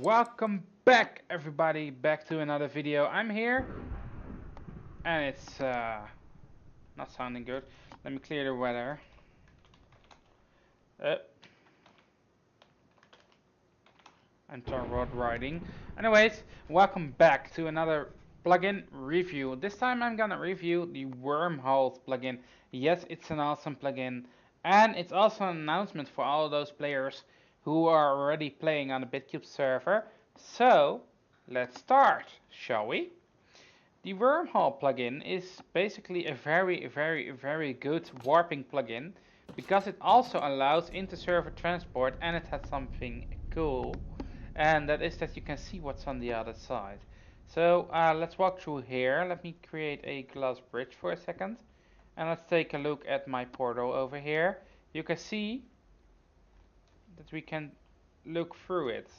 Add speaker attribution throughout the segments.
Speaker 1: Welcome back, everybody, back to another video. I'm here, and it's not sounding good. Let me clear the weather. I'm terrible at writing. Anyways, welcome back to another plugin review. This time I'm gonna review the WormHoles plugin. Yes, it's an awesome plugin, and it's also an announcement for all those players who are already playing on the BitCube server. So, let's start, shall we? The Wormhole plugin is basically a very good warping plugin because it also allows inter-server transport, and it has something cool, and that is that you can see what's on the other side. So let's walk through here. Let me create a glass bridge for a second, and let's take a look at my portal over here. You can see that we can look through it.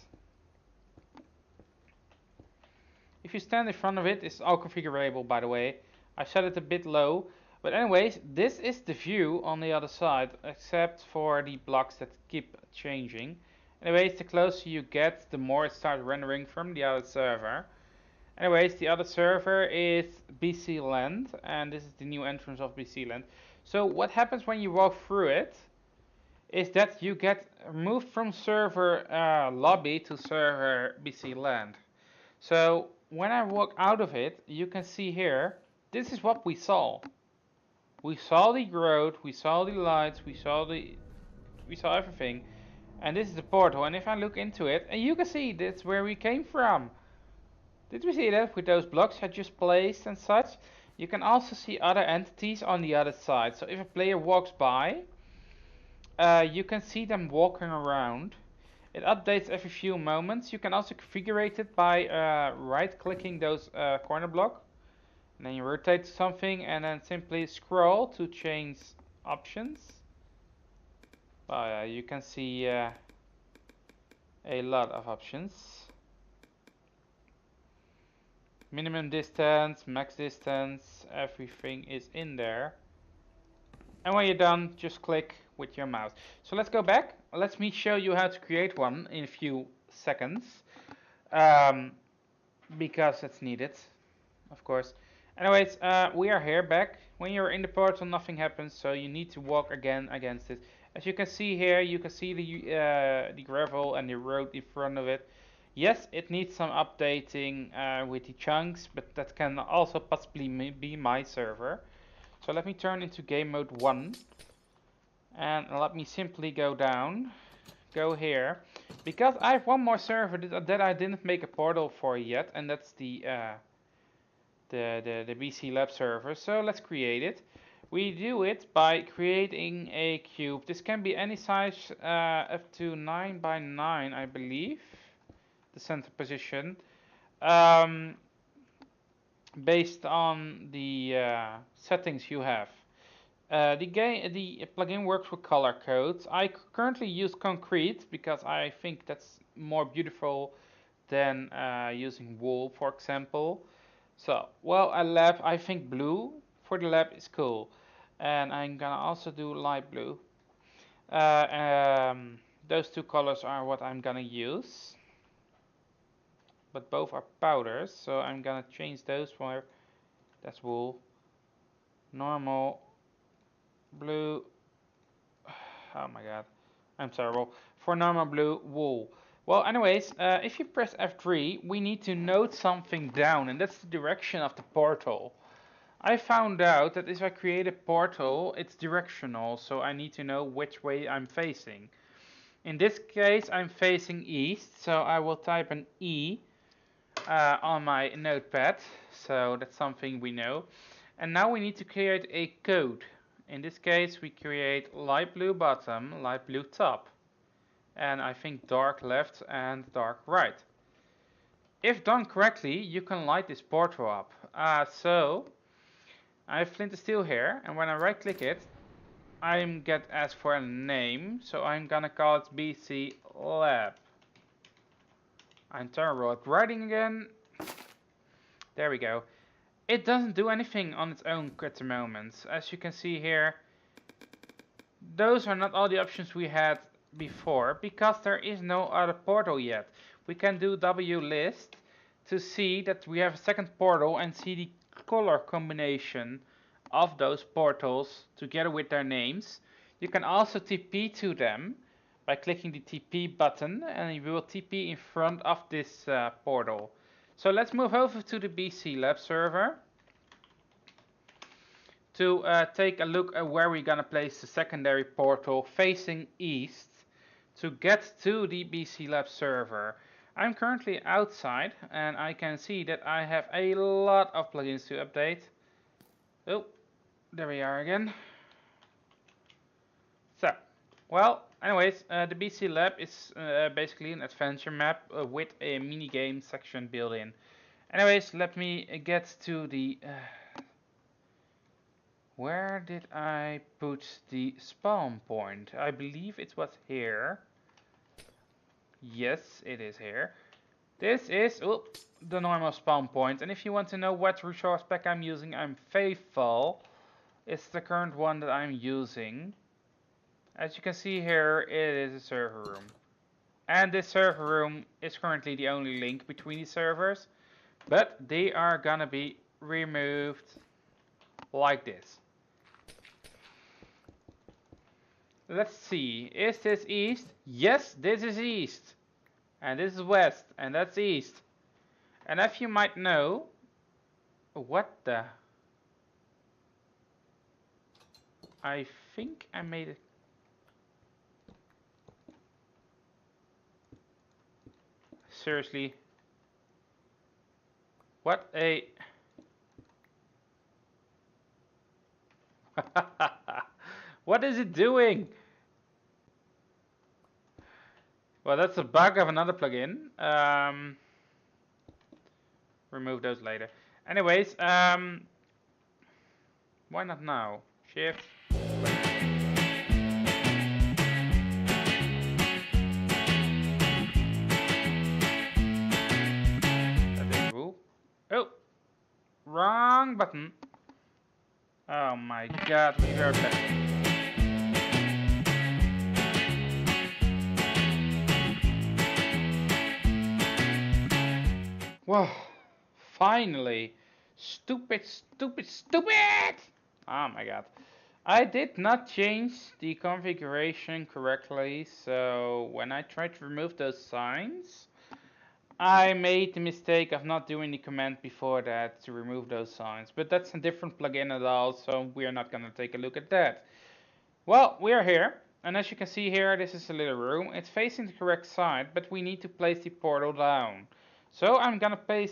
Speaker 1: If you stand in front of it, it's all configurable, by the way. I set it a bit low, but anyways, this is the view on the other side, except for the blocks that keep changing. Anyways, the closer you get, the more it starts rendering from the other server. Anyways, the other server is BC Land, and this is the new entrance of BC Land. So what happens when you walk through it is that you get moved from server lobby to server BC Land. So when I walk out of it, you can see here, this is what we saw. We saw the road, we saw the lights, we saw everything, and this is the portal. And if I look into it, and you can see that's where we came from. Did we see that with those blocks I just placed and such? You can also see other entities on the other side. So if a player walks by, you can see them walking around. It updates every few moments. You can also configure it by right-clicking those corner block. And then you rotate something and then simply scroll to change options. You can see a lot of options. Minimum distance, max distance, everything is in there. And when you're done, just click with your mouse. So let's go back. Let me show you how to create one in a few seconds. Because it's needed, of course. Anyways, we are here back. When you're in the portal, nothing happens, so you need to walk again against it. As you can see here, you can see the gravel and the road in front of it. Yes, it needs some updating with the chunks, but that can also possibly be my server. So let me turn into game mode 1, and let me simply go down, go here, because I have one more server that I didn't make a portal for yet, and that's the BC Lab server. So let's create it. We do it by creating a cube. This can be any size up to 9 by 9, I believe, the center position. Based on the settings you have. The plugin works with color codes. I currently use concrete because I think that's more beautiful than using wool, for example. So, well, I think blue for the lab is cool. And I'm gonna also do light blue. Those two colors are what I'm gonna use. But both are powders, so I'm gonna change those for, that's wool, normal, blue, oh my god, I'm terrible, for normal blue, wool. Well, anyways, if you press F3, we need to note something down, and that's the direction of the portal. I found out that if I create a portal, it's directional, so I need to know which way I'm facing. In this case, I'm facing east, so I will type an E on my notepad, so that's something we know. And now we need to create a code. In this case, we create light blue bottom, light blue top, and I think dark left and dark right. If done correctly, you can light this portal up. So I have flint and steel here, and when I right click it, I get asked for a name, so I'm gonna call it BC Lab. I'm terrible at writing again. There we go. It doesn't do anything on its own at the moment. As you can see here, those are not all the options we had before because there is no other portal yet. We can do wlist to see that we have a second portal and see the color combination of those portals together with their names. You can also TP to them by clicking the TP button, and you will TP in front of this portal. So let's move over to the BC Lab server to take a look at where we're gonna place the secondary portal facing east to get to the BC Lab server. I'm currently outside and I can see that I have a lot of plugins to update. Oh, there we are again. So, well, anyways, the BC Lab is basically an adventure map with a minigame section built in. Anyways, let me get to the... where did I put the spawn point? I believe it was here. Yes, it is here. This is the normal spawn point. And if you want to know what resource pack I'm using, I'm faithful. It's the current one that I'm using. As you can see here, it is a server room. And this server room is currently the only link between the servers. But they are gonna be removed like this. Let's see, is this east? Yes, this is east. And this is west, and that's east. And if you might know, what the... I think I made it... Seriously. What a... What is it doing? Well, that's a bug of another plugin. Remove those later. Anyways, why not now? Shift. Oh, wrong button. Oh my god, we are back. Whoa, finally. Stupid, stupid, stupid! Oh my god. I did not change the configuration correctly, so when I tried to remove those signs, I made the mistake of not doing the command before that to remove those signs. But that's a different plugin at all, so we are not going to take a look at that. Well, we are here, and as you can see here, this is a little room. It's facing the correct side, but we need to place the portal down. So I'm going to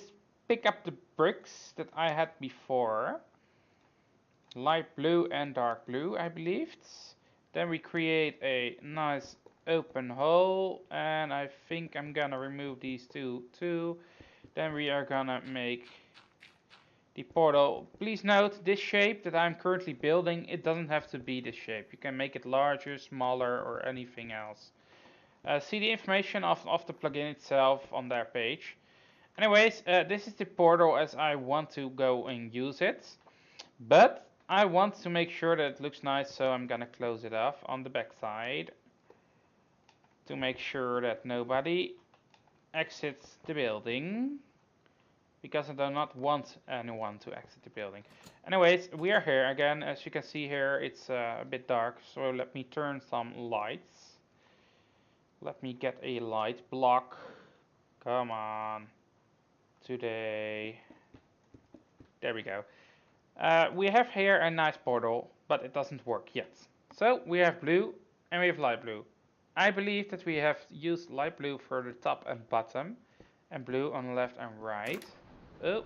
Speaker 1: pick up the bricks that I had before. Light blue and dark blue, I believe. Then we create a nice open hole, and I think I'm gonna remove these two too. Then we are gonna make the portal. Please note, this shape that I'm currently building, it doesn't have to be this shape. You can make it larger, smaller, or anything else. See the information of the plugin itself on their page. Anyways, this is the portal as I want to go and use it. But I want to make sure that it looks nice, so I'm gonna close it off on the back side to make sure that nobody exits the building, because I do not want anyone to exit the building. Anyways, we are here again. As you can see here, it's a bit dark, so let me turn some lights. Let me get a light block. Come on. Today. There we go. We have here a nice portal, but it doesn't work yet. So we have blue and we have light blue. I believe that we have used light blue for the top and bottom, and blue on the left and right. Oh.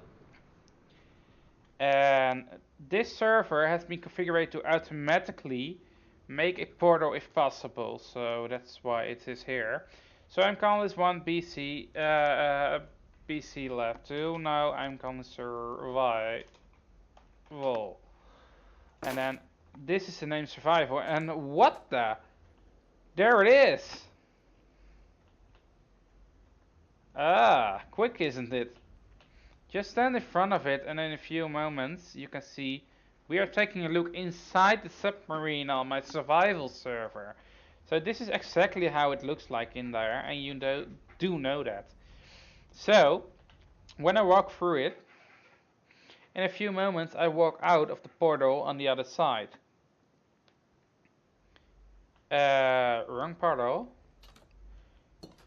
Speaker 1: And this server has been configured to automatically make a portal if possible, so that's why it is here. So I'm calling this one BC Lab 2. Now I'm calling survival. And then this is the name survival. And what the? There it is. Ah, quick, isn't it? Just stand in front of it, and in a few moments you can see we are taking a look inside the submarine on my survival server. So this is exactly how it looks like in there, and you do know that. So when I walk through it, in a few moments I walk out of the portal on the other side. Wrong portal.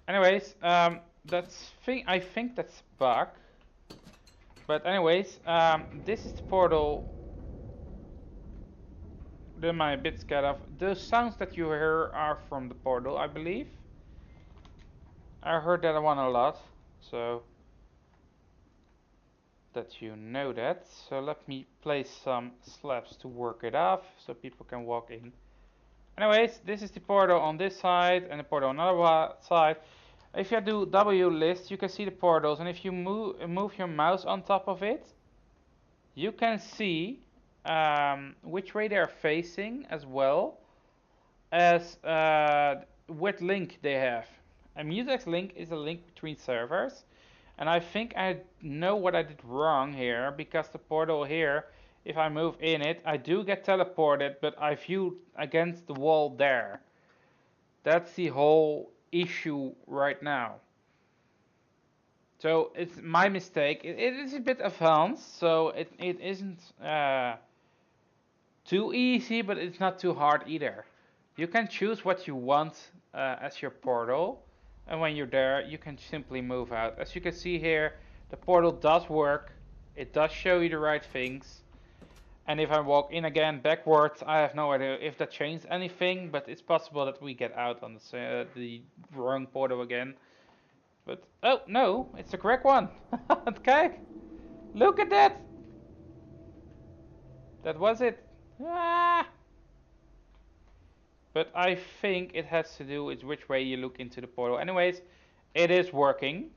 Speaker 1: Anyways, I think that's a bug. But anyways, this is the portal. Then my bits get off. The sounds that you hear are from the portal, I believe. I heard that one a lot, so that you know that. So let me place some slabs to work it off, so people can walk in. Anyways, this is the portal on this side and the portal on another side. If you do W list, you can see the portals, and if you move your mouse on top of it, you can see which way they are facing, as well as what link they have. A Mutex link is a link between servers, and I think I know what I did wrong here, because the portal here, if I move in it, I do get teleported, but I view against the wall there. That's the whole issue right now. So it's my mistake. It is a bit advanced, so it isn't too easy, but it's not too hard either. You can choose what you want as your portal, and when you're there, you can simply move out. As you can see here, the portal does work. It does show you the right things. And if I walk in again backwards, I have no idea if that changed anything, but it's possible that we get out on the wrong portal again. But, oh, no, it's the correct one. Okay, look at that. That was it. Ah. But I think it has to do with which way you look into the portal. Anyways, it is working.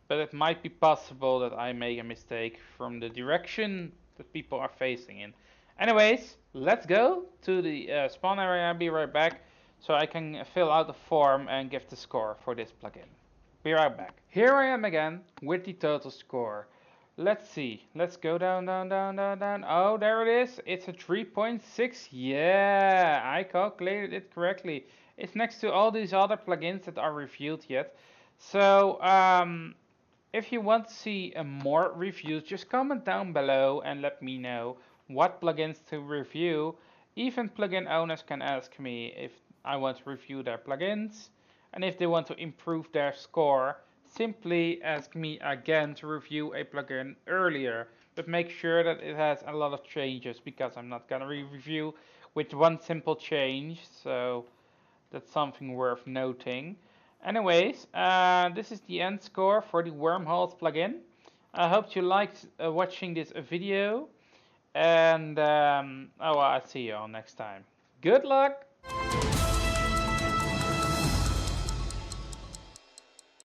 Speaker 1: But it might be possible that I make a mistake from the direction that people are facing in. Anyways, let's go to the spawn area. I'll be right back, so I can fill out the form and give the score for this plugin. Be right back. Here I am again with the total score. Let's see. Let's go down, down, down, down, down. Oh, there it is. It's a 3.6. Yeah, I calculated it correctly. It's next to all these other plugins that are reviewed yet. So, if you want to see more reviews, just comment down below and let me know what plugins to review. Even plugin owners can ask me if I want to review their plugins. And if they want to improve their score, simply ask me again to review a plugin earlier. But make sure that it has a lot of changes, because I'm not gonna review with one simple change. So that's something worth noting. Anyways, this is the end score for the WormHoles plugin. I hope you liked watching this video. And I'll see you all next time. Good luck!